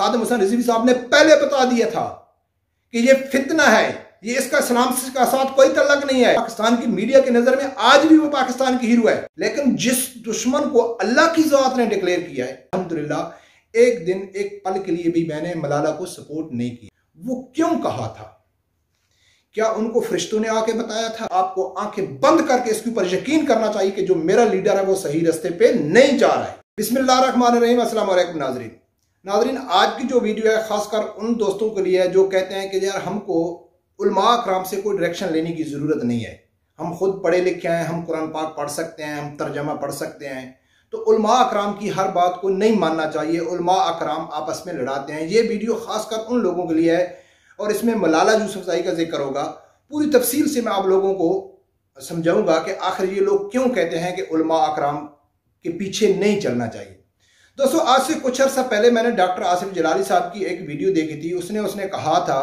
खादिम हुसैन रिजवी साहब ने पहले बता दिया था कि ये फितना है, ये इसका इस्लाम का साथ कोई तल्लक नहीं है। पाकिस्तान की मीडिया की नजर में आज भी वो पाकिस्तान की हीरो है, लेकिन जिस दुश्मन को अल्लाह की ज़ात ने डिक्लेयर किया है, अल्हम्दुलिल्लाह एक दिन एक पल के लिए भी मैंने मलाला को सपोर्ट नहीं किया। वो क्यों कहा था? क्या उनको फरिश्तों ने आके बताया था? आपको आंखें बंद करके इसके ऊपर यकीन करना चाहिए कि जो मेरा लीडर है वो सही रास्ते पे नहीं जा रहा है। बिस्मिल्लाहिर्रहमानिर्रहीम, अस्सलाम वालेकुम नाजरीन। नाजरीन, आज की जो वीडियो है खासकर उन दोस्तों के लिए है जो कहते हैं कि यार हमको उलमा कराम से कोई डायरेक्शन लेने की जरूरत नहीं है, हम खुद पढ़े लिखे हैं, हम कुरान पाक पढ़ सकते हैं, हम तर्जमा पढ़ सकते हैं, तो उलमा अकराम की हर बात को नहीं मानना चाहिए, उलमा अकराम आपस में लड़ाते हैं। ये वीडियो खासकर उन लोगों के लिए है और इसमें मलाला यूसुफज़ई का जिक्र होगा। पूरी तफसील से मैं आप लोगों को समझाऊंगा कि आखिर ये लोग क्यों कहते हैं कि उलमा अकराम के पीछे नहीं चलना चाहिए। दोस्तों, आज से कुछ अर्सा पहले मैंने डॉक्टर आसिफ जलाली साहब की एक वीडियो देखी थी। उसने कहा था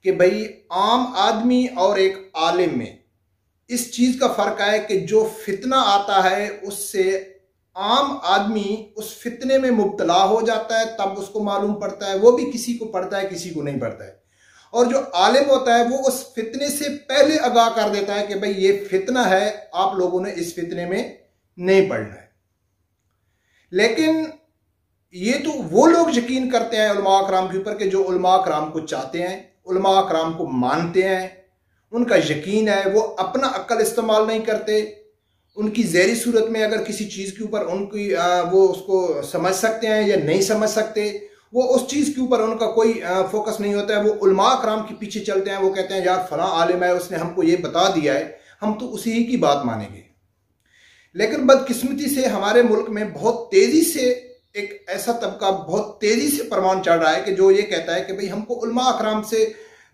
कि भाई आम आदमी और एक आलिम में इस चीज़ का फ़र्क है कि जो फितना आता है उससे आम आदमी उस फितने में मुब्तला हो जाता है, तब उसको मालूम पड़ता है, वो भी किसी को पड़ता है किसी को नहीं पड़ता है। और जो आलिम होता है वो उस फितने से पहले आगाह कर देता है कि भाई ये फितना है, आप लोगों ने इस फितने में नहीं पड़ना है। लेकिन ये तो वो लोग यकीन करते हैं उलमा अकराम के ऊपर कि जो उलमा अकराम को चाहते हैं, उलमा अकराम को मानते हैं, उनका यकीन है, वो अपना अक्ल इस्तेमाल नहीं करते। उनकी ज़हरी सूरत में अगर किसी चीज़ के ऊपर उनकी वो उसको समझ सकते हैं या नहीं समझ सकते, वो उस चीज़ के ऊपर उनका कोई फोकस नहीं होता है। वो उलमा अकराम के पीछे चलते हैं। वो कहते हैं यार फलां आलिम है, उसने हमको ये बता दिया है, हम तो उसी ही की बात मानेंगे। लेकिन बदकिस्मती से हमारे मुल्क में बहुत तेज़ी से एक ऐसा तबका बहुत तेज़ी से परवान चढ़ रहा है कि जो ये कहता है कि भाई हमको उलमा अकराम से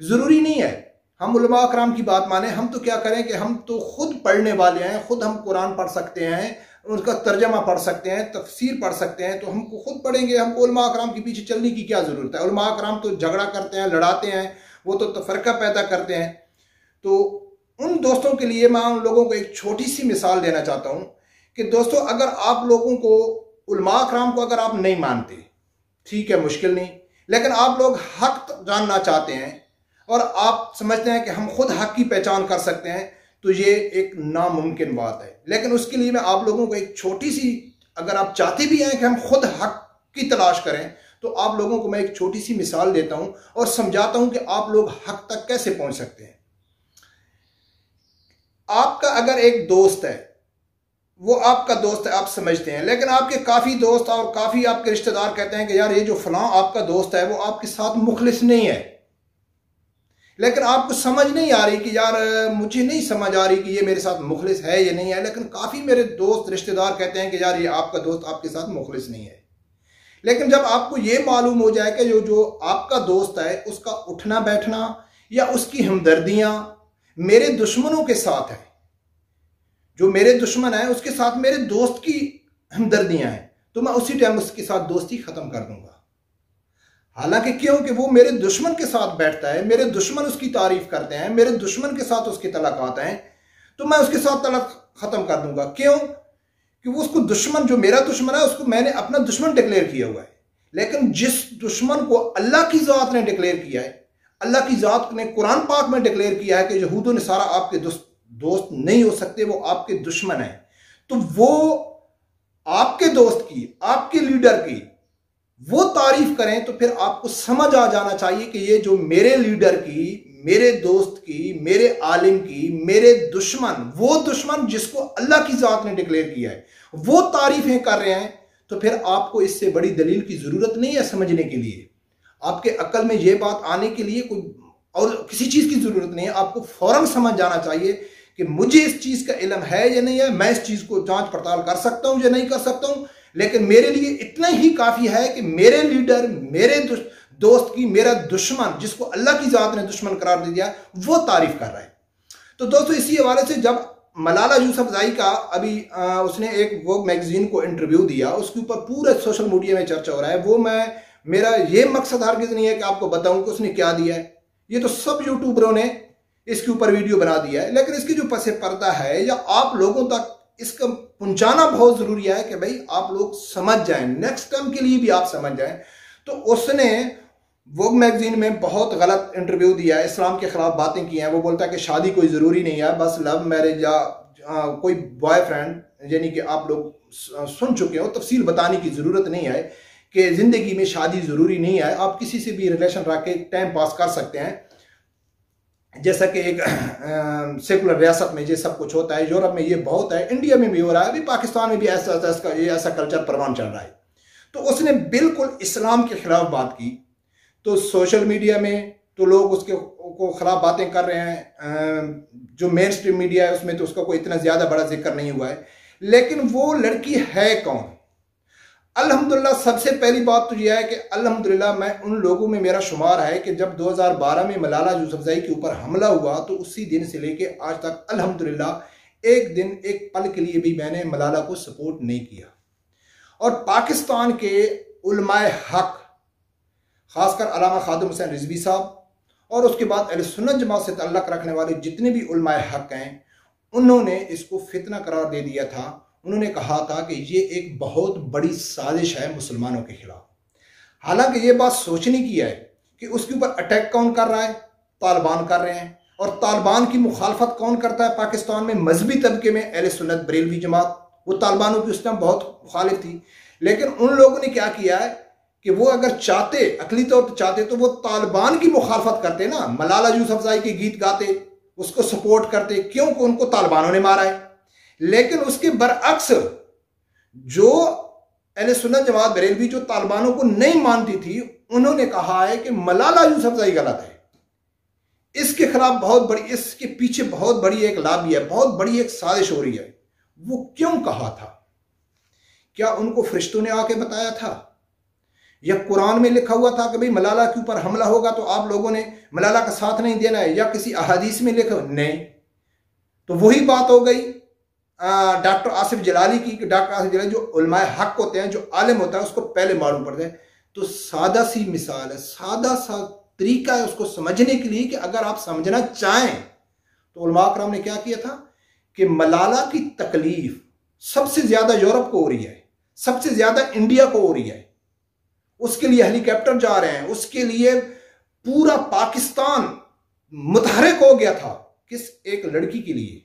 ज़रूरी नहीं है हम उलमा अकराम की बात माने, हम तो क्या करें कि हम तो खुद पढ़ने वाले हैं, खुद हम कुरान पढ़ सकते हैं, उसका तर्जमा पढ़ सकते हैं, तफसीर पढ़ सकते हैं, तो हमको खुद पढ़ेंगे, हमको उलमा अकराम के पीछे चलने की क्या ज़रूरत है। उलमा अकराम तो झगड़ा करते हैं, लड़ाते हैं, वो तो तफरका पैदा करते हैं। तो उन दोस्तों के लिए मैं उन लोगों को एक छोटी सी मिसाल देना चाहता हूँ कि दोस्तों, अगर आप लोगों को उलमा अकराम को अगर आप नहीं मानते, ठीक है, मुश्किल नहीं, लेकिन आप लोग हक जानना चाहते हैं और आप समझते हैं कि हम खुद हक की पहचान कर सकते हैं, तो ये एक नामुमकिन बात है। लेकिन उसके लिए मैं आप लोगों को एक छोटी सी, अगर आप चाहते भी हैं कि हम खुद हक की तलाश करें, तो आप लोगों को मैं एक छोटी सी मिसाल देता हूं और समझाता हूं कि आप लोग हक तक कैसे पहुंच सकते हैं। आपका अगर एक दोस्त है, वो आपका दोस्त है, आप समझते हैं, लेकिन आपके काफ़ी दोस्त और काफ़ी आपके रिश्तेदार कहते हैं कि यार ये जो फलां आपका दोस्त है वो आपके साथ मुखलिस नहीं है। लेकिन आपको समझ नहीं आ रही कि यार मुझे नहीं समझ आ रही कि ये मेरे साथ मुखलिस है या नहीं है, लेकिन काफ़ी मेरे दोस्त रिश्तेदार कहते हैं कि यार ये आपका दोस्त आपके साथ मुखलिस नहीं है। लेकिन जब आपको ये मालूम हो जाए कि जो आपका दोस्त है उसका उठना बैठना या उसकी हमदर्दियाँ मेरे दुश्मनों के साथ है, जो मेरे दुश्मन है उसके साथ मेरे दोस्त की हमदर्दियाँ हैं, तो मैं उसी टाइम उसके साथ दोस्ती ख़त्म कर दूंगा। हालांकि क्यों कि वो मेरे दुश्मन के साथ बैठता है, मेरे दुश्मन उसकी तारीफ करते हैं, मेरे दुश्मन के साथ उसके तलाक़ात हैं, तो मैं उसके साथ तलाक़ ख़त्म कर दूंगा। क्यों कि वो उसको दुश्मन, जो मेरा दुश्मन है उसको मैंने अपना दुश्मन डिक्लेयर किया हुआ है। लेकिन जिस दुश्मन को अल्लाह की ज़ात ने डिक्लेयर किया है, अल्लाह की ज़ात ने कुरान पाक में डिक्लेयर किया है कि यहूद नसारा आपके दोस्त नहीं हो सकते, वो आपके दुश्मन हैं, तो वो आपके दोस्त की, आपके लीडर की वो तारीफ करें तो फिर आपको समझ आ जाना चाहिए कि ये जो मेरे लीडर की, मेरे दोस्त की, मेरे आलिम की, मेरे दुश्मन, वो दुश्मन जिसको अल्लाह की ज़ात ने डिक्लेयर किया है, वो तारीफें कर रहे हैं, तो फिर आपको इससे बड़ी दलील की ज़रूरत नहीं है समझने के लिए। आपके अक्ल में ये बात आने के लिए कोई और किसी चीज़ की ज़रूरत नहीं है। आपको फ़ौरन समझ जाना चाहिए कि मुझे इस चीज़ का इल्म है या नहीं है, मैं इस चीज़ को जांच पड़ताल कर सकता हूं या नहीं कर सकता हूं, लेकिन मेरे लिए इतना ही काफ़ी है कि मेरे लीडर, मेरे दोस्त की, मेरा दुश्मन जिसको अल्लाह की ज़ात ने दुश्मन करार दे दिया, वो तारीफ कर रहा है। तो दोस्तों, इसी हवाले से जब मलाला यूसुफज़ई का अभी उसने एक वो मैगजीन को इंटरव्यू दिया, उसके ऊपर पूरे सोशल मीडिया में चर्चा हो रहा है। वो मेरा ये मकसद हरगिज़ नहीं है कि आपको बताऊं कि उसने क्या दिया है, ये तो सब यूट्यूबरों ने इसके ऊपर वीडियो बना दिया है, लेकिन इसकी जो पसे पर्दा है या आप लोगों तक इसका पहुंचाना बहुत ज़रूरी है कि भाई आप लोग समझ जाएं, नेक्स्ट टाइम के लिए भी आप समझ जाएं। तो उसने वोग मैगजीन में बहुत गलत इंटरव्यू दिया है, इस्लाम के खिलाफ बातें की हैं। वो बोलता है कि शादी कोई ज़रूरी नहीं है, बस लव मैरिज या कोई बॉयफ्रेंड, यानी कि आप लोग सुन चुके हो, तफसील बताने की ज़रूरत नहीं है कि ज़िंदगी में शादी ज़रूरी नहीं है, आप किसी से भी रिलेशन रख के टाइम पास कर सकते हैं। जैसा कि एक सेकुलर रियासत में ये सब कुछ होता है, यूरोप में ये बहुत है, इंडिया में भी हो रहा है, अभी पाकिस्तान में भी ऐसा कल्चर परवान चल रहा है। तो उसने बिल्कुल इस्लाम के खिलाफ बात की। तो सोशल मीडिया में तो लोग उसके को खिलाफ बातें कर रहे हैं, जो मेन स्ट्रीम मीडिया है उसमें तो उसका कोई इतना ज़्यादा बड़ा जिक्र नहीं हुआ है। लेकिन वो लड़की है कौन? अल्हम्दुलिल्लाह, सबसे पहली बात तो यह है कि अल्हम्दुलिल्लाह मैं उन लोगों में मेरा शुमार है कि जब 2012 में मलाला यूसुफजई के ऊपर हमला हुआ तो उसी दिन से लेके आज तक अल्हम्दुलिल्लाह एक दिन एक पल के लिए भी मैंने मलाला को सपोर्ट नहीं किया। और पाकिस्तान के उलमाए हक, खासकर अल्लामा खादिम हुसैन रिजवी साहब और उसके बाद अहले सुन्नत जमात से तल्लुक़ रखने वाले जितने भी उलमाए हक हैं, उन्होंने इसको फितना करार दे दिया था। उन्होंने कहा था कि ये एक बहुत बड़ी साजिश है मुसलमानों के खिलाफ। हालांकि ये बात सोचने की है कि उसके ऊपर अटैक कौन कर रहा है? तालिबान कर रहे हैं। और तालिबान की मुखालफत कौन करता है पाकिस्तान में? मजहबी तबके में अहले सुन्नत बरेलवी जमात, वो तालिबानों की उस टाइम बहुत मुखालिफ थी। लेकिन उन लोगों ने क्या किया है कि वो अगर चाहते, अकली तौर पर चाहते, तो वो तालिबान की मुखालफत करते ना, मलाला यूसुफजई के गीत गाते, उसको सपोर्ट करते, क्योंकि उनको तालिबानों ने मारा है। लेकिन उसके बरअक्स जो अहले सुन्नत जमात बरेलवी जो तालिबानों को नहीं मानती थी, उन्होंने कहा है कि मलाला यूसुफजई गलत है, इसके खिलाफ बहुत बड़ी, इसके पीछे बहुत बड़ी एक लाबी है, बहुत बड़ी एक साजिश हो रही है। वो क्यों कहा था? क्या उनको फरिश्तों ने आके बताया था या कुरान में लिखा हुआ था कि भाई मलाला के ऊपर हमला होगा तो आप लोगों ने मलाला का साथ नहीं देना है, या किसी अहादीस में लिखा? नहीं। तो वही बात हो गई डॉक्टर आसिफ जलाली की। डॉक्टर आसिफ जलाली जो उलमाए हक होते हैं, जो आलिम होता है, उसको पहले मालूम पड़ता है। तो सादा सी मिसाल है, सादा सा तरीका है उसको समझने के लिए कि अगर आप समझना चाहें तो उलमा कराम ने क्या किया था कि मलाला की तकलीफ सबसे ज्यादा यूरोप को हो रही है, सबसे ज्यादा इंडिया को हो रही है, उसके लिए हेलीकॉप्टर जा रहे हैं, उसके लिए पूरा पाकिस्तान मुतहरिक हो गया था। किस? एक लड़की के लिए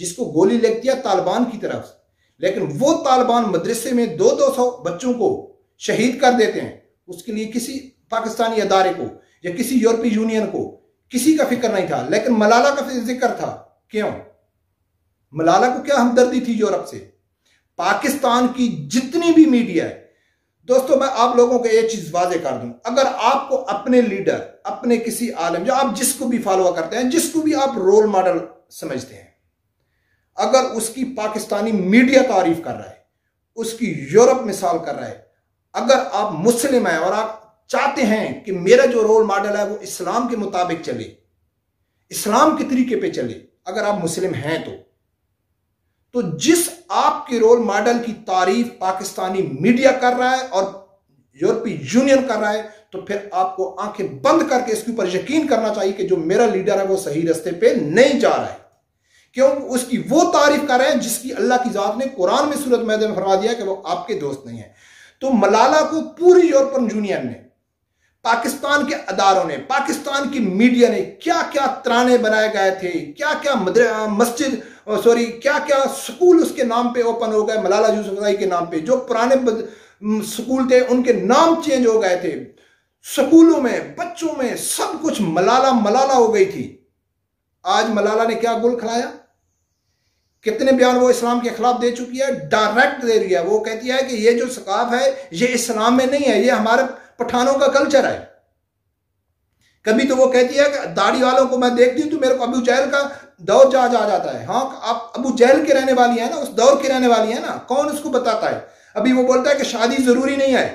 जिसको गोली लग दिया तालिबान की तरफ। लेकिन वो तालिबान मदरसे में 200 बच्चों को शहीद कर देते हैं, उसके लिए किसी पाकिस्तानी अदारे को या किसी यूरोपीय यूनियन को किसी का फिक्र नहीं था। लेकिन मलाला का जिक्र था। क्यों? मलाला को क्या हमदर्दी थी यूरोप से? पाकिस्तान की जितनी भी मीडिया है, दोस्तों मैं आप लोगों को एक चीज वाजे कर दूं, अगर आपको अपने लीडर, अपने किसी आलम, जो आप जिसको भी फॉलो करते हैं, जिसको भी आप रोल मॉडल समझते हैं, अगर उसकी पाकिस्तानी मीडिया तारीफ कर रहा है, उसकी यूरोप मिसाल कर रहा है, अगर आप मुस्लिम हैं और आप चाहते हैं कि मेरा जो रोल मॉडल है वो इस्लाम के मुताबिक चले, इस्लाम के तरीके पे चले, अगर आप मुस्लिम हैं तो जिस आपके रोल मॉडल की तारीफ पाकिस्तानी मीडिया कर रहा है और यूरोपीय यूनियन कर रहा है, तो फिर आपको आंखें बंद करके इसके ऊपर यकीन करना चाहिए कि जो मेरा लीडर है वो सही रास्ते पे नहीं जा रहा है। क्यों? उसकी वो तारीफ कर रहे हैं जिसकी अल्लाह की जात ने कुरान में सूरत मैदा में फरमा दिया कि वो आपके दोस्त नहीं है। तो मलाला को पूरी यूरोपियन यूनियन ने, पाकिस्तान के अदारों ने, पाकिस्तान की मीडिया ने क्या क्या तराने बनाए गए थे, क्या क्या मस्जिद, सॉरी क्या क्या स्कूल उसके नाम पे ओपन हो गए, मलाला यूसुफजई के नाम पे। जो पुराने स्कूल थे उनके नाम चेंज हो गए थे, स्कूलों में, बच्चों में, सब कुछ मलाला मलाला हो गई थी। आज मलाला ने क्या गुल खिलाया? कितने बयान वो इस्लाम के खिलाफ दे चुकी है, डायरेक्ट दे रही है। वो कहती है कि ये जो सकाफ है ये इस्लाम में नहीं है, ये हमारे पठानों का कल्चर है। कभी तो वो कहती है कि दाढ़ी वालों को मैं देखती हूं तो मेरे को अबू जहल का दौर जा जाता है। हाँ, आप अबू जहल के रहने वाली है ना, उस दौर की रहने वाली है ना, कौन उसको बताता है? अभी वो बोलता है कि शादी जरूरी नहीं है।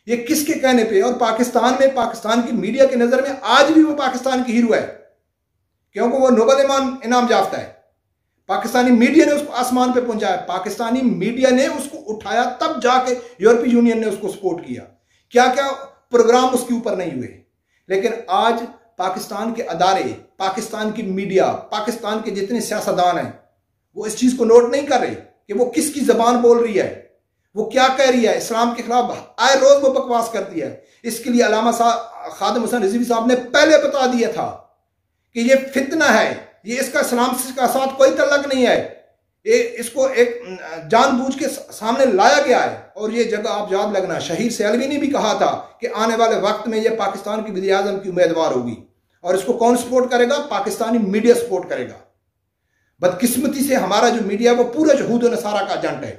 ये किसके कहने पे? और पाकिस्तान में, पाकिस्तान की मीडिया की नजर में आज भी वो पाकिस्तान की हीरो है, क्योंकि वो नोबल इनाम याफ्ता है। पाकिस्तानी मीडिया ने उसको आसमान पे पहुंचाया, पाकिस्तानी मीडिया ने उसको उठाया, तब जाके यूरोपीय यूनियन ने उसको सपोर्ट किया। क्या क्या प्रोग्राम उसके ऊपर नहीं हुए। लेकिन आज पाकिस्तान के अदारे, पाकिस्तान की मीडिया, पाकिस्तान के जितने सियासतदान हैं, वो इस चीज को नोट नहीं कर रहे कि वो किसकी जबान बोल रही है। वो क्या कह रही है, इस्लाम के खिलाफ आए रोज वो बकवास करती है। इसके लिए अल्लामा खादिम हुसैन रिजवी साहब ने पहले बता दिया था कि ये फितना है, ये इसका इस्लाम का साथ कोई तल्लक नहीं है, ये इसको एक जानबूझ के सामने लाया गया है। और ये जगह आप याद लगना, शहीद सेलवी ने भी कहा था कि आने वाले वक्त में ये पाकिस्तान की वज़ीर आज़म की उम्मीदवार होगी। और इसको कौन सपोर्ट करेगा? पाकिस्तानी मीडिया सपोर्ट करेगा। बदकिस्मती से हमारा जो मीडिया वो पूरा यहूद और नसारा का एजेंट है,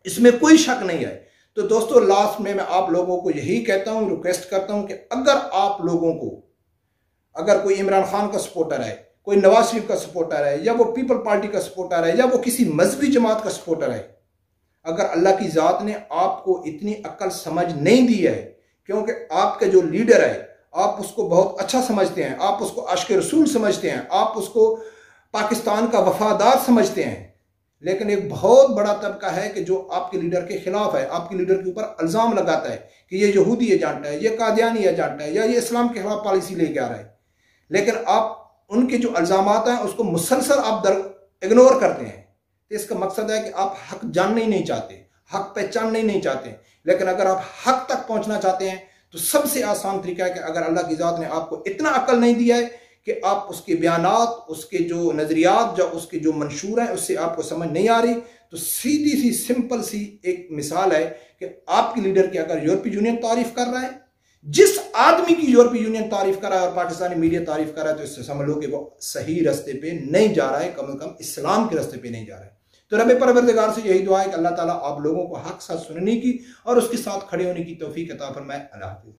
इसमें कोई शक नहीं है। तो दोस्तों लास्ट में मैं आप लोगों को यही कहता हूं, रिक्वेस्ट करता हूं कि अगर आप लोगों को, अगर कोई इमरान खान का सपोर्टर है, कोई नवाज शरीफ का सपोर्टर है, या वो पीपल पार्टी का सपोर्टर है, या वो किसी मजहबी जमात का सपोर्टर है, अगर अल्लाह की जात ने आपको इतनी अक्ल समझ नहीं दी है, क्योंकि आपका जो लीडर है आप उसको बहुत अच्छा समझते हैं, आप उसको आशिक रसूल समझते हैं, आप उसको पाकिस्तान का वफादार समझते हैं, लेकिन एक बहुत बड़ा तबका है कि जो आपके लीडर के खिलाफ है, आपके लीडर के ऊपर इल्जाम लगाता है कि ये यहूदी एजेंट है, ये कादियानी एजेंट है, या ये इस्लाम के खिलाफ पॉलिसी लेके आ रहा है। लेकिन आप उनके जो इल्जामात हैं उसको मुसलसल आप इग्नोर करते हैं। तो इसका मकसद है कि आप हक जानना ही नहीं चाहते, हक पहचानना ही नहीं चाहते। लेकिन अगर आप हक तक पहुंचना चाहते हैं तो सबसे आसान तरीका है कि अगर अल्लाह की जात ने आपको इतना अक्ल नहीं दिया है कि आप उसके बयानात, उसके जो नजरियात, जो उसके जो मंशूर हैं उससे आपको समझ नहीं आ रही, तो सीधी सी सिंपल सी एक मिसाल है कि आपके लीडर की अगर यूरोपीय यूनियन तारीफ कर रहा है, जिस आदमी की यूरोपीय यूनियन तारीफ कर रहा है और पाकिस्तानी मीडिया तारीफ कर रहा है, तो इससे समझ लो कि वो सही रास्ते पे नहीं जा रहा है, कम से कम इस्लाम के रास्ते पे नहीं जा रहा है। तो रब परवरदिगार से यही दुआ है कि अल्लाह ताला आप लोगों को हक साथ सुनने की और उसके साथ खड़े होने की तौफीक अता फरमाए। अल्लाह हाफ़िज़।